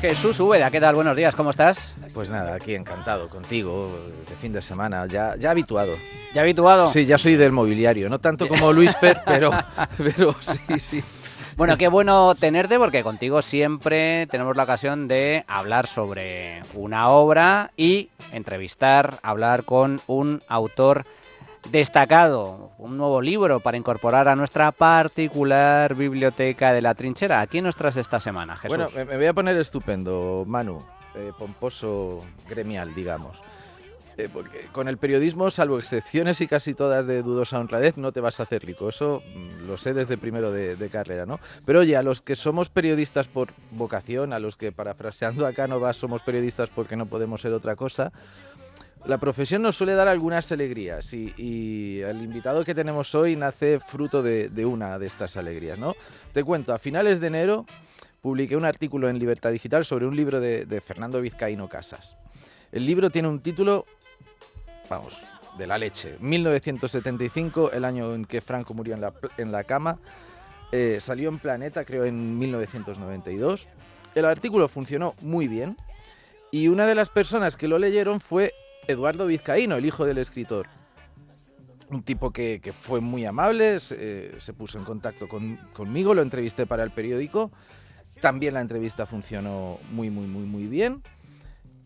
Jesús Úbeda, ¿qué tal? Buenos días, ¿cómo estás? Pues nada, aquí encantado contigo, de fin de semana, ya habituado. ¿Ya habituado? Sí, ya soy del mobiliario, no tanto como Luis Fer, pero sí, sí. Bueno, qué bueno tenerte porque contigo siempre tenemos la ocasión de hablar sobre una obra y entrevistar, hablar con un autor destacado, un nuevo libro para incorporar a nuestra particular biblioteca de la trinchera. ¿A quién nos traes esta semana, Jesús? Bueno, me voy a poner estupendo, Manu, pomposo gremial, digamos. Porque con el periodismo, salvo excepciones y casi todas de dudosa honradez, no te vas a hacer rico. Eso lo sé desde primero de carrera, ¿no? Pero oye, a los que somos periodistas por vocación, a los que, parafraseando a Cánovas, somos periodistas porque no podemos ser otra cosa, la profesión nos suele dar algunas alegrías y el invitado que tenemos hoy nace fruto de una de estas alegrías, ¿no? Te cuento, a finales de enero publiqué un artículo en Libertad Digital sobre un libro de Fernando Vizcaíno Casas. El libro tiene un título, vamos, de la leche. 1975, el año en que Franco murió en la cama. Salió en Planeta, creo, en 1992. El artículo funcionó muy bien y una de las personas que lo leyeron fue Eduardo Vizcaíno, el hijo del escritor. Un tipo que fue muy amable, se puso en contacto conmigo, lo entrevisté para el periódico. También la entrevista funcionó muy bien.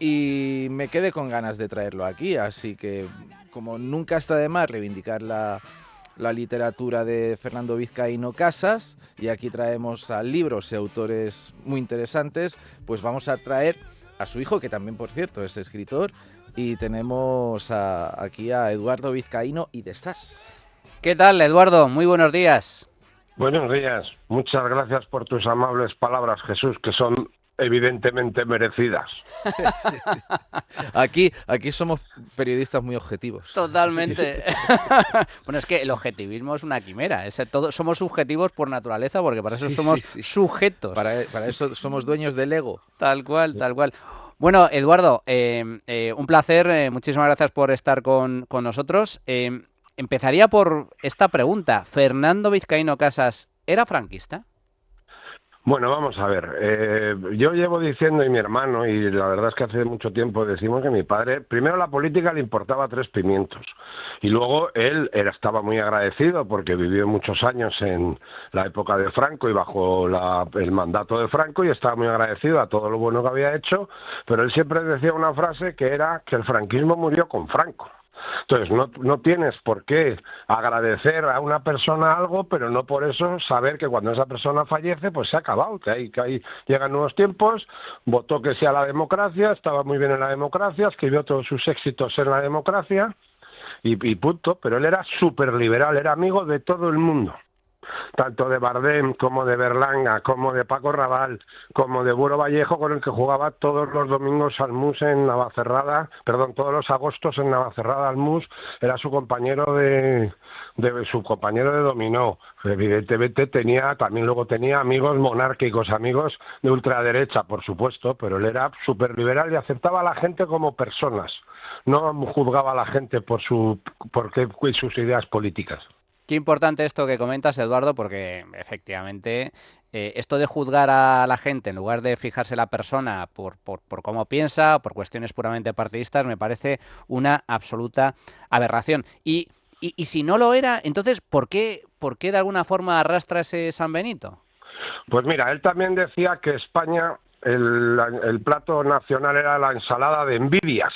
Y me quedé con ganas de traerlo aquí, así que como nunca está de más reivindicar la literatura de Fernando Vizcaíno Casas, y aquí traemos a libros y autores muy interesantes, pues vamos a traer a su hijo, que también, por cierto, es escritor, y tenemos aquí a Eduardo Vizcaíno y de Sas. ¿Qué tal, Eduardo? Muy buenos días. Buenos días. Muchas gracias por tus amables palabras, Jesús, que son evidentemente merecidas. Sí. Aquí somos periodistas muy objetivos. Totalmente. Bueno, es que el objetivismo es una quimera. Somos subjetivos por naturaleza, porque para eso somos sujetos. Para eso somos dueños del ego. Tal cual, tal cual. Bueno, Eduardo, un placer. Muchísimas gracias por estar con nosotros. Empezaría por esta pregunta. ¿Fernando Vizcaíno Casas era franquista? Bueno, vamos a ver. Yo llevo diciendo, y mi hermano, y la verdad es que hace mucho tiempo decimos que mi padre, primero la política le importaba tres pimientos. Y luego él estaba muy agradecido porque vivió muchos años en la época de Franco y bajo el mandato de Franco, y estaba muy agradecido a todo lo bueno que había hecho, pero él siempre decía una frase que era que el franquismo murió con Franco. Entonces, no tienes por qué agradecer a una persona algo, pero no por eso saber que cuando esa persona fallece, pues se ha acabado, que ahí llegan nuevos tiempos, votó que sí a la democracia, estaba muy bien en la democracia, escribió todos sus éxitos en la democracia y punto, pero él era súper liberal, era amigo de todo el mundo. Tanto de Bardem como de Berlanga, como de Paco Raval, como de Buro Vallejo, con el que jugaba todos los domingos al MUS en Navacerrada, todos los agostos en Navacerrada al MUS, era su compañero de dominó. Evidentemente luego tenía amigos monárquicos, amigos de ultraderecha, por supuesto, pero él era súper liberal y aceptaba a la gente como personas, no juzgaba a la gente por sus ideas políticas. Qué importante esto que comentas, Eduardo, porque efectivamente esto de juzgar a la gente en lugar de fijarse la persona por cómo piensa, por cuestiones puramente partidistas, me parece una absoluta aberración. Y si no lo era, entonces, ¿por qué de alguna forma arrastra ese San Benito? Pues mira, él también decía que España, el plato nacional era la ensalada de envidias,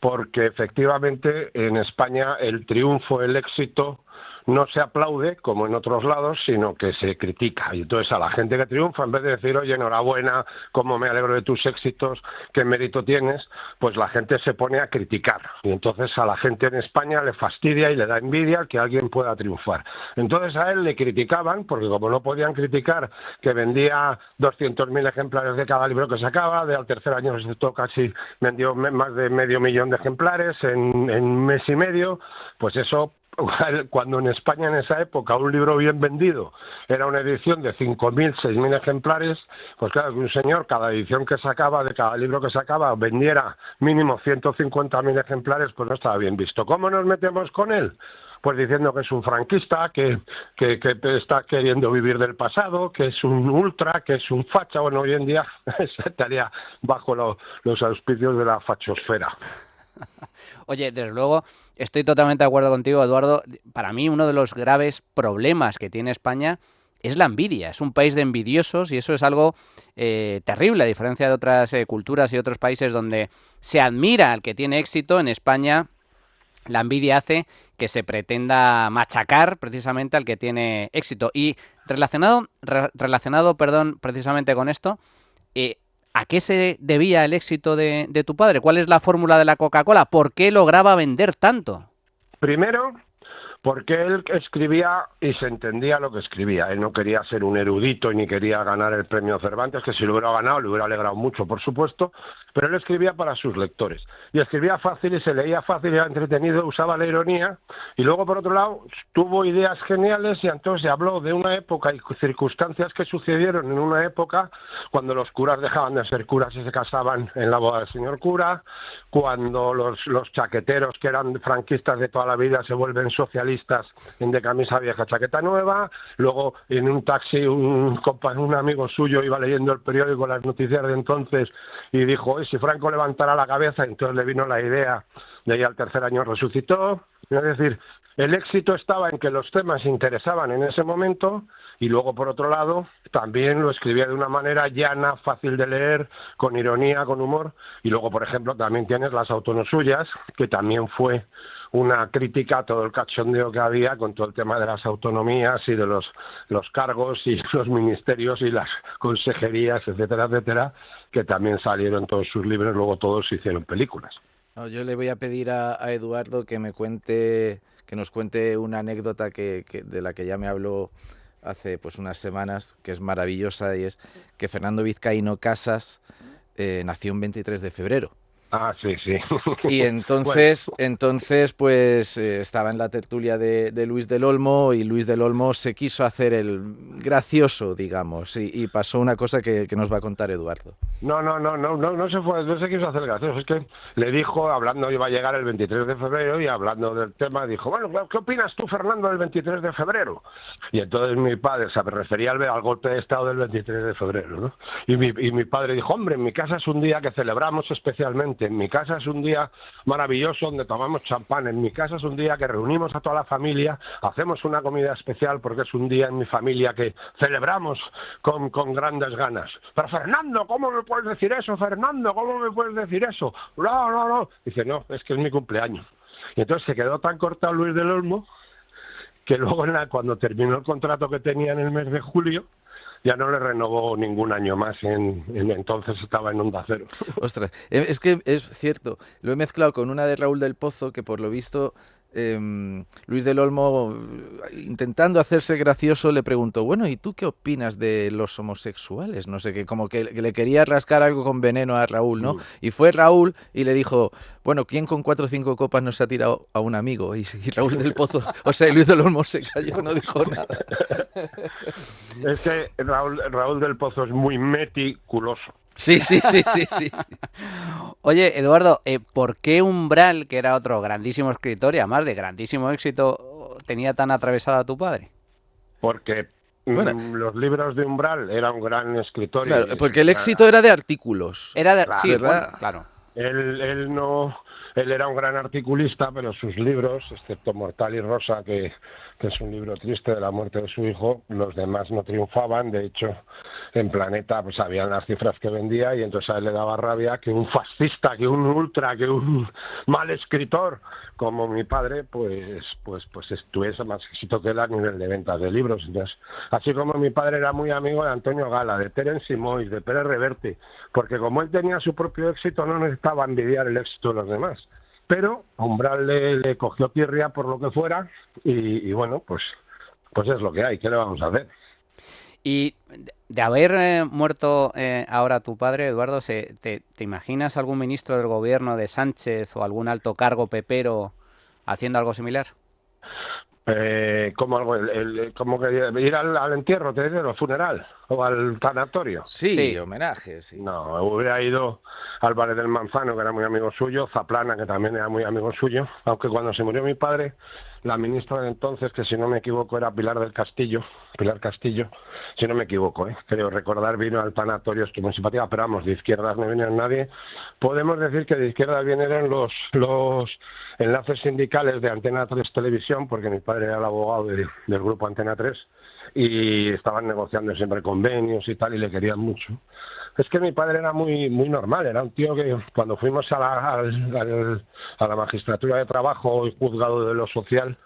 porque efectivamente en España el triunfo, el éxito, no se aplaude como en otros lados, sino que se critica. Y entonces a la gente que triunfa, en vez de decir, oye, enhorabuena, cómo me alegro de tus éxitos, qué mérito tienes, pues la gente se pone a criticar. Y entonces a la gente en España le fastidia y le da envidia que alguien pueda triunfar. Entonces a él le criticaban, porque como no podían criticar que vendía 200.000 ejemplares de cada libro que sacaba, al tercer año casi vendió más de 500.000 de ejemplares en un mes y medio, pues eso. Cuando en España en esa época un libro bien vendido era una edición de 5.000, 6.000 ejemplares, pues claro, que un señor cada edición que sacaba, de cada libro que sacaba, vendiera mínimo 150.000 ejemplares, pues no estaba bien visto. ¿Cómo nos metemos con él? pues diciendo que es un franquista, que está queriendo vivir del pasado, que es un ultra, que es un facha. Bueno, hoy en día estaría bajo los auspicios de la fachosfera. Oye, desde luego, estoy totalmente de acuerdo contigo, Eduardo. Para mí, uno de los graves problemas que tiene España es la envidia. Es un país de envidiosos y eso es algo terrible, a diferencia de otras culturas y otros países donde se admira al que tiene éxito. En España, la envidia hace que se pretenda machacar precisamente al que tiene éxito. Y relacionado, perdón, precisamente con esto, eh, ¿a qué se debía el éxito de tu padre? ¿Cuál es la fórmula de la Coca-Cola? ¿Por qué lograba vender tanto? Primero, porque él escribía y se entendía lo que escribía. Él no quería ser un erudito y ni quería ganar el premio Cervantes, que si lo hubiera ganado le hubiera alegrado mucho, por supuesto, pero él escribía para sus lectores. Y escribía fácil y se leía fácil, era entretenido, usaba la ironía, y luego, por otro lado, tuvo ideas geniales y entonces habló de una época y circunstancias que sucedieron en una época cuando los curas dejaban de ser curas y se casaban en la boda del señor cura, cuando los chaqueteros que eran franquistas de toda la vida se vuelven socialistas de camisa vieja, chaqueta nueva. Luego en un taxi un amigo suyo iba leyendo el periódico, las noticias de entonces, y dijo, oye, si Franco levantara la cabeza, entonces le vino la idea de ahí al tercer año resucitó. Es decir, el éxito estaba en que los temas interesaban en ese momento y luego, por otro lado, también lo escribía de una manera llana, fácil de leer, con ironía, con humor. Y luego, por ejemplo, también tienes las autonosuyas, que también fue una crítica a todo el cachondeo que había con todo el tema de las autonomías y de los cargos y los ministerios y las consejerías, etcétera, etcétera, que también salieron en todos sus libros, luego todos se hicieron películas. No, yo le voy a pedir a Eduardo que nos cuente una anécdota de la que ya me habló hace pues unas semanas, que es maravillosa, y es que Fernando Vizcaíno Casas nació un 23 de febrero. Ah, sí, sí. Y entonces, pues estaba en la tertulia de Luis del Olmo y Luis del Olmo se quiso hacer el gracioso, digamos, y pasó una cosa que nos va a contar Eduardo. No se quiso hacer gracioso, es que le dijo, hablando, iba a llegar el 23 de febrero y hablando del tema, dijo, bueno, ¿qué opinas tú, Fernando, del 23 de febrero? Y entonces mi padre se refería al golpe de Estado del 23 de febrero, ¿no? Y mi padre dijo, hombre, en mi casa es un día que celebramos especialmente, en mi casa es un día maravilloso donde tomamos champán, en mi casa es un día que reunimos a toda la familia, hacemos una comida especial porque es un día en mi familia que celebramos con grandes ganas. Pero Fernando, ¿cómo me puedes decir eso, Fernando? ¿Cómo me puedes decir eso? No. Dice, no, es que es mi cumpleaños. Y entonces se quedó tan cortado Luis del Olmo que luego cuando terminó el contrato que tenía en el mes de julio, ya no le renovó ningún año más, entonces estaba en Onda Cero. Ostras, es que es cierto, lo he mezclado con una de Raúl del Pozo, que por lo visto Luis del Olmo, intentando hacerse gracioso, le preguntó, bueno, ¿y tú qué opinas de los homosexuales? No sé qué, como que le quería rascar algo con veneno a Raúl, ¿no? Y fue Raúl y le dijo, bueno, ¿quién con 4 o 5 copas no se ha tirado a un amigo? Y Raúl del Pozo, o sea, Luis del Olmo se cayó, no dijo nada. Es que Raúl del Pozo es muy meticuloso. Sí. Oye, Eduardo, ¿por qué Umbral, que era otro grandísimo escritor y además de grandísimo éxito, tenía tan atravesado a tu padre? Porque los libros de Umbral era un gran escritor. Claro, porque el éxito era de artículos. Era de, claro, sí, ¿verdad? Bueno, claro. Él era un gran articulista, pero sus libros, excepto Mortal y Rosa, que es un libro triste de la muerte de su hijo, los demás no triunfaban. De hecho, en Planeta pues habían las cifras que vendía y entonces a él le daba rabia que un fascista, que un ultra, que un mal escritor como mi padre, pues tuviese más éxito que él a nivel de ventas de libros. Entonces, así como mi padre era muy amigo de Antonio Gala, de Terence Moix, de Pérez Reverte, porque como él tenía su propio éxito, no necesitaba envidiar el éxito de los demás. Pero a Umbral le cogió tirria por lo que fuera y bueno, pues es lo que hay, ¿qué le vamos a hacer? Y de haber muerto ahora tu padre, Eduardo, ¿te imaginas algún ministro del gobierno de Sánchez o algún alto cargo pepero haciendo algo similar? Como que ir al entierro, te digo, al funeral o al tanatorio. Sí, homenaje, sí. No, hubiera ido Álvarez del Manzano, que era muy amigo suyo, Zaplana, que también era muy amigo suyo, aunque cuando se murió mi padre la ministra de entonces, que si no me equivoco era Pilar Castillo, si no me equivoco, creo recordar, vino al tanatorio, estoy muy simpática, pero vamos, de izquierdas no viene nadie. Podemos decir que de izquierdas vinieron los enlaces sindicales de Antena 3 Televisión, porque mi padre era el abogado del grupo Antena 3, y estaban negociando siempre convenios y tal, y le querían mucho. Es que mi padre era muy normal, era un tío que cuando fuimos a la magistratura de trabajo y juzgado de lo social,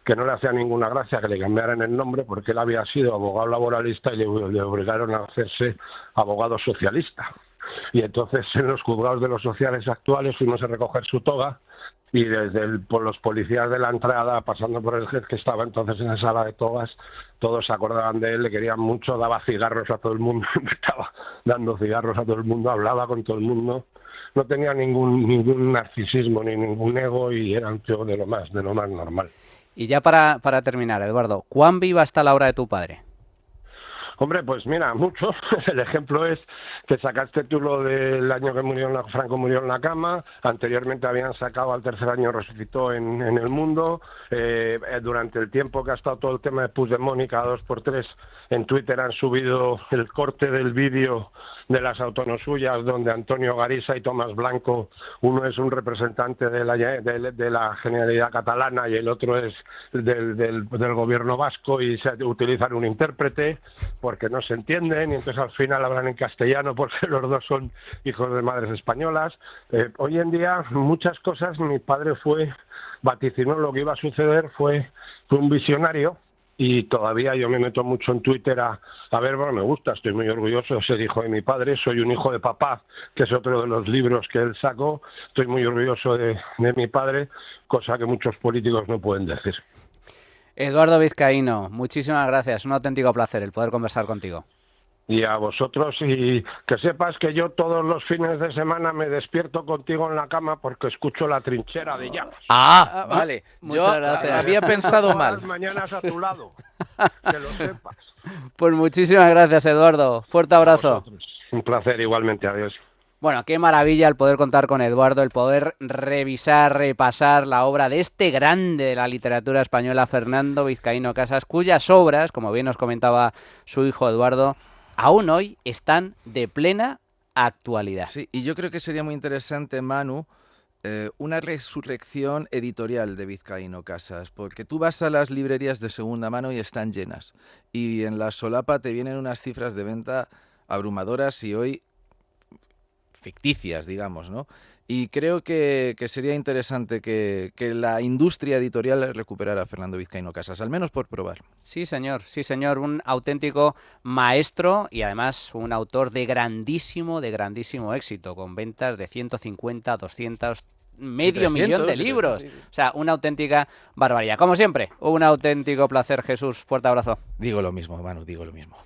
que no le hacía ninguna gracia que le cambiaran el nombre porque él había sido abogado laboralista y le obligaron a hacerse abogado socialista. Y entonces en los juzgados de los sociales actuales fuimos a recoger su toga y por los policías de la entrada, pasando por el juez que estaba entonces en la sala de togas, todos se acordaban de él, le querían mucho, daba cigarros a todo el mundo, estaba dando cigarros a todo el mundo, hablaba con todo el mundo, no tenía ningún narcisismo ni ningún ego y era un tío de lo más normal. Y ya para terminar, Eduardo, ¿cuán viva está la obra de tu padre? Hombre, pues mira, mucho. El ejemplo es que sacaste tú lo del año que Franco murió en la cama, anteriormente habían sacado al tercer año resucitó en el mundo, durante el tiempo que ha estado todo el tema de Puigdemont y cada 2x3 en Twitter han subido el corte del vídeo de las autonosuyas donde Antonio Garisa y Tomás Blanco, uno es un representante de la Generalidad catalana y el otro es del gobierno vasco y se utilizan un intérprete porque no se entienden y entonces al final hablan en castellano porque los dos son hijos de madres españolas. Hoy en día muchas cosas, mi padre vaticinó lo que iba a suceder, fue un visionario y todavía yo me meto mucho en Twitter a ver, bueno, me gusta, estoy muy orgulloso de ser hijo de mi padre, soy un hijo de papá, que es otro de los libros que él sacó, estoy muy orgulloso de mi padre, cosa que muchos políticos no pueden decir. Eduardo Vizcaíno, muchísimas gracias, un auténtico placer el poder conversar contigo. Y a vosotros, y que sepas que yo todos los fines de semana me despierto contigo en la cama porque escucho La Trinchera de Llamas. Vale. Yo había pensado mal. Todas las mañanas a tu lado, que lo sepas. Pues muchísimas gracias, Eduardo. Fuerte abrazo. Un placer igualmente, adiós. Bueno, qué maravilla el poder contar con Eduardo, el poder revisar, repasar la obra de este grande de la literatura española, Fernando Vizcaíno Casas, cuyas obras, como bien nos comentaba su hijo Eduardo, aún hoy están de plena actualidad. Sí, y yo creo que sería muy interesante, Manu, una resurrección editorial de Vizcaíno Casas, porque tú vas a las librerías de segunda mano y están llenas, y en la solapa te vienen unas cifras de venta abrumadoras y hoy ficticias, digamos, ¿no? Y creo que sería interesante que la industria editorial recuperara a Fernando Vizcaíno Casas, al menos por probar. Sí, señor, un auténtico maestro y además un autor de grandísimo éxito, con ventas de 150, 200, medio millón de libros. O sea, una auténtica barbaridad. Como siempre, un auténtico placer, Jesús. Fuerte abrazo. Digo lo mismo, Manu, digo lo mismo.